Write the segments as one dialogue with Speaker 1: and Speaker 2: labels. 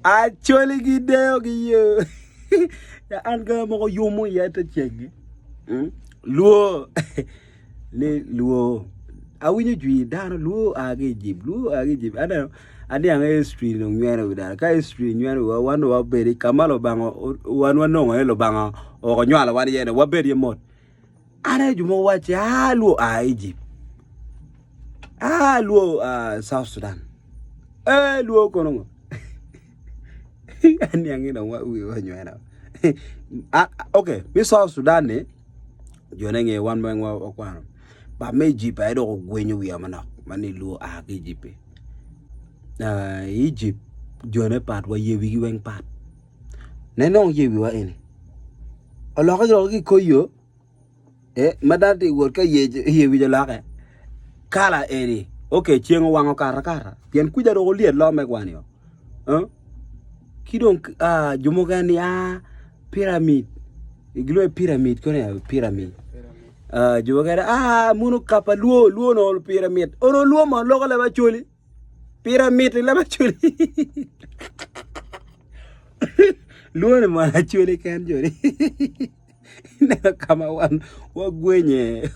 Speaker 1: Actually, gideo giyo. Ya anga mo yumo ya ta chegi. Luo. Le luo. Awinyo jwi dano luo age jib. Luo age jib. Adi ang history no nyero widara. Ka history nyero wano waberi kamalo bango wano no lo bango o nywala wani yene waberi mod. Ana jumo wache luo Egypt. Luo South Sudan. Luo kono. Ani angina wa nywera. Okay, mi South Sudan ne jonenge wan mengwa okwano. Ba meji pa edo gwenyu wi amana mani luo Egypt. Egypt jone pat wa yewi weng pat. Nenong yewi wa ene. Oloka jo ki koyo madati wor ka yewi jo laka. Kala eri. Okay, chiengo wango kara. Pien kuja do liet lo megwani yo. Kidong jumogani pyramid. Iglo pyramid kone pyramid. Jumogani munu kapa luo no pyramid. Ono luo ma loko leba chuli. Pyramid leba chuli. Luo ne ma chuli kan jori. Kama wagwenye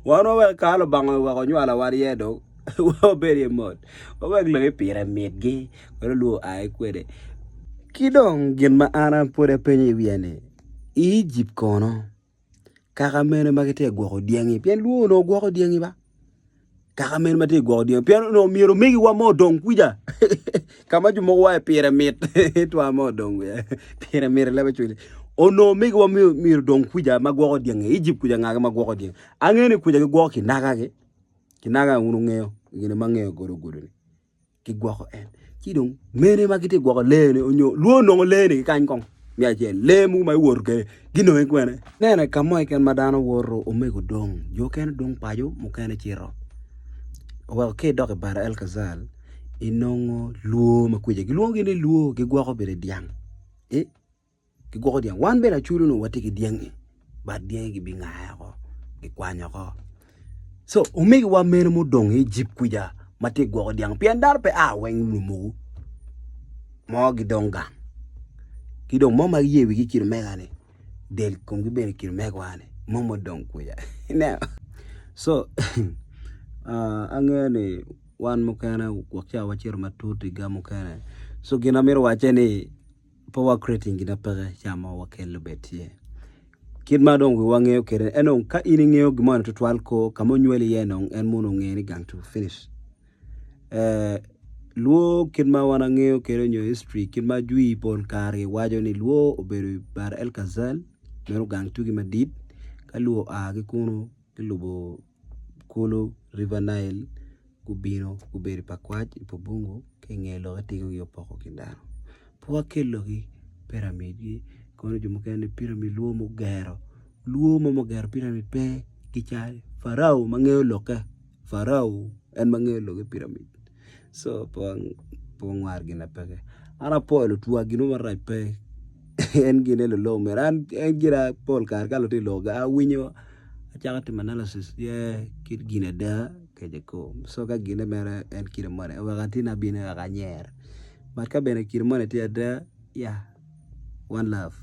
Speaker 1: wano wa kalo bango wa nywala wari yedo wa beri mod wa glo pyramid gi wala luo ai kwede kidong gin ma ana pore penye wiane Egypt kono kaka mene magete gwo diengi pien luo no gwo diengi ba kaka mene mate gwo diengi pien no miro megi wa modong kuja kama jumo wa pyramid to mo dong ya pyramid leba chuli ono megi wa miro dong kuja magwo diengi Egypt kuja ngaga magwo diengi angene kuja gwo kinaga unu ngeo gine mangeo goro ni ki gwo en kidong mene magite gwo lene onyo luo no lene kan kong miaje lemu mai worke gino en kwene nene kamoy ken madano woro omego dong jo ken dong pajo mo ken chiro wa ke dok bara el kazal inongo luo makuje luo gine luo ki gwo bere diang ki gwo diang wan bela chulu no wate ki diang ba diang gi binga ko ki kwanya ko so omegi wa mene mo dong Egypt kuja mate gwo diang piandar pe weng lumu mo gi donga kidong mo mag yewi ki kir megane del kum gi bene kir megwane mo dong kuja now so angene wan mo kana wakcha wachir matuti ga mo kana so gina mir wacheni power creating gina pere chama wakel betie kid madong wi wangeyo kere enon ka ini ngeyo gimana tutwal ko kamo nyweli yenong en muno ngeni gang to finish luo kid ma wana ngeyo kere nyo history kid ma jui pon kare wajo ni luo oberu bar el kazal mero gang to gi madid ka luo gi kuno lubo kulo river nile kubino kuberi pakwaj ipobungo ke ngelo atigo yo poko kindaro po kelo gi pyramid gi kono jumukene pyramid luo mo gero pyramid pe kichari farao mangeo loka farao en mangeo loke pyramid so pong war gina peke ana polo tuwa gino marai pe en gine lo meran en gira pol kar kalo ti loga winyo achakati analysis kit gine da kejeko so ka gine mere en kire mone wakati na bine akanyer but ka bene kire mone ti ada one love